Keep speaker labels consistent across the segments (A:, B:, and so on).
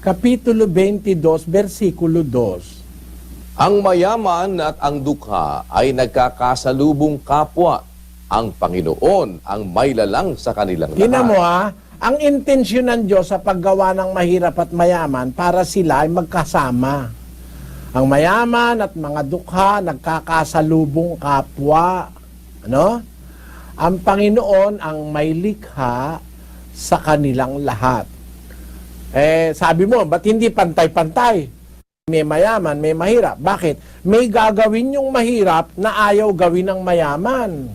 A: Kapitulo 22, versikulo 2.
B: Ang mayaman at ang dukha ay nagkakasalubong kapwa. Ang Panginoon ang mailalang sa kanilang
A: Tingnan mo
B: lahat.
A: ang intensyon ng Diyos sa paggawa ng mahirap at mayaman para sila ay magkasama. Ang mayaman at mga dukha nagkakasalubong kapwa. Ano? Ang Panginoon ang may likha sa kanilang lahat. Sabi mo, ba't hindi pantay-pantay? May mayaman, may mahirap. Bakit? May gagawin yung mahirap na ayaw gawin ng mayaman.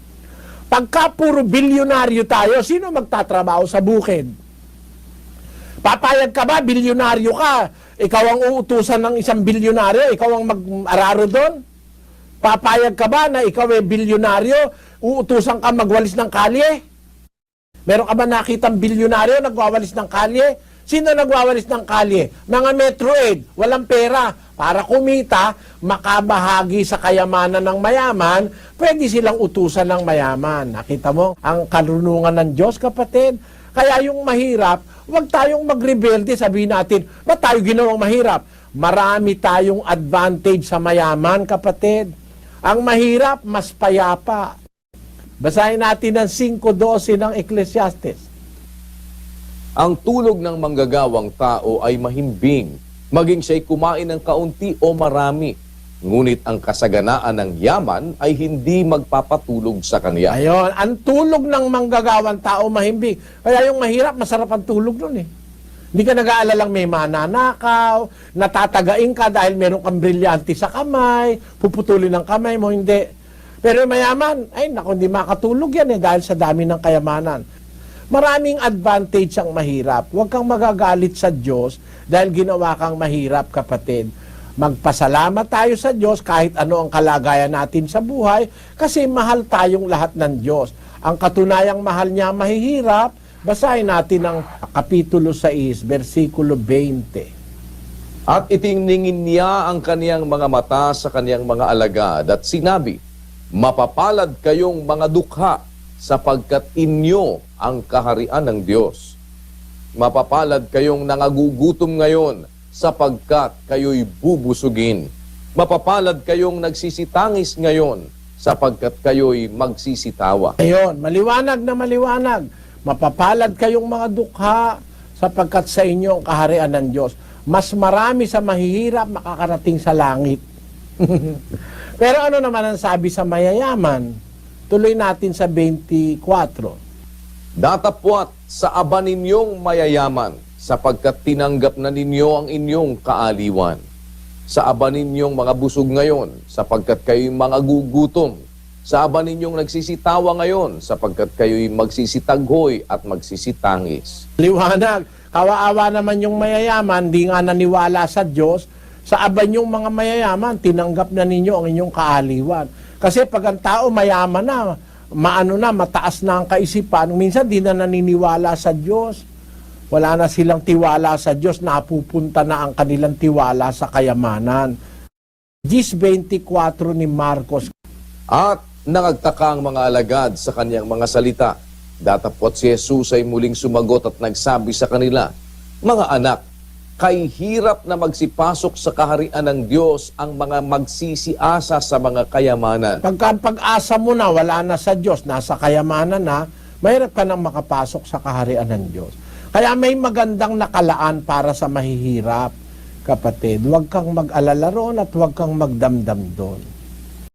A: Pagka puro bilyonaryo tayo, sino magtatrabaho sa bukid? Papayag ka ba? Bilyonaryo ka. Ikaw ang uutusan ng isang bilyonaryo? Ikaw ang mag-araro doon? Papayag ka ba na ikaw ay bilyonaryo? Uutusan ka magwalis ng kalye? Meron ka ba nakitang bilyonaryo nagwawalis ng kalye? Sino nagwawalis ng kalye? Mga Metro Aid, walang pera. Para kumita, makabahagi sa kayamanan ng mayaman, pwede silang utusan ng mayaman. Nakita mo, ang karunungan ng Diyos, kapatid. Kaya yung mahirap, huwag tayong magrebelde, sabihin natin, ba't tayo ginawang mahirap? Marami tayong advantage sa mayaman, kapatid. Ang mahirap, mas payapa. Basahin natin ang 5:12 ng Ecclesiastes.
B: Ang tulog ng manggagawang tao ay mahimbing, maging siya'y kumain ng kaunti o marami. Ngunit ang kasaganaan ng yaman ay hindi magpapatulog sa kanya.
A: Ayon, ang tulog ng manggagawang tao mahimbing. Kaya yung mahirap, masarap ang tulog nun eh. Hindi ka nag-aalalang may mananakaw, natatagain ka dahil meron kang brilyante sa kamay, puputulin ng kamay mo, hindi. Pero yung mayaman, ay naku, hindi makatulog yan eh dahil sa dami ng kayamanan. Maraming advantage ang mahirap. Huwag kang magagalit sa Diyos dahil ginawa kang mahirap, kapatid. Magpasalamat tayo sa Diyos kahit ano ang kalagayan natin sa buhay kasi mahal tayong lahat ng Diyos. Ang katunayang mahal niya mahihirap, basahin natin ang Kapitulo 6, versikulo 20.
B: At itiningin niya ang kaniyang mga mata sa kaniyang mga alagad at sinabi, mapapalad kayong mga dukha sapagkat inyo ang kaharian ng Diyos. Mapapalad kayong nangagugutom ngayon sapagkat kayo'y bubusugin. Mapapalad kayong nagsisitangis ngayon sapagkat kayo'y magsisitawa.
A: Ayon, maliwanag na maliwanag. Mapapalad kayong mga dukha sapagkat sa inyo ang kaharian ng Diyos. Mas marami sa mahihirap makakarating sa langit. Pero ano naman ang sabi sa mayayaman? Tuloy natin sa 24.
B: Datapwat sa aba ninyong mayayaman, sapagkat tinanggap na ninyo ang inyong kaaliwan. Sa aba ninyong mga busog ngayon, sapagkat kayo'y mga gugutom. Sa aba ninyong nagsisitawa ngayon, sapagkat kayo'y magsisitaghoy at magsisitangis.
A: Liwanag, kawaawa naman yung mayayaman, di nga naniwala sa Diyos. Sa aba ninyong mga mayayaman, tinanggap na ninyo ang inyong kaaliwan. Kasi pag ang tao mayaman na, mataas na ang kaisipan, minsan di na naniniwala sa Diyos. Wala na silang tiwala sa Diyos, napupunta na ang kanilang tiwala sa kayamanan. 10:24 ni Marcos.
B: At nangagtaka ang mga alagad sa kanyang mga salita. Datapwat si Jesus ay muling sumagot at nagsabi sa kanila, mga anak, kay hirap na magsipasok sa kaharian ng Diyos ang mga magsisiasa sa mga kayamanan.
A: Pag-asa mo na, wala na sa Diyos, nasa kayamanan na, mahirap ka nang makapasok sa kaharian ng Diyos. Kaya may magandang nakalaan para sa mahihirap, kapatid. Huwag kang mag-alala roon at huwag kang magdamdam doon.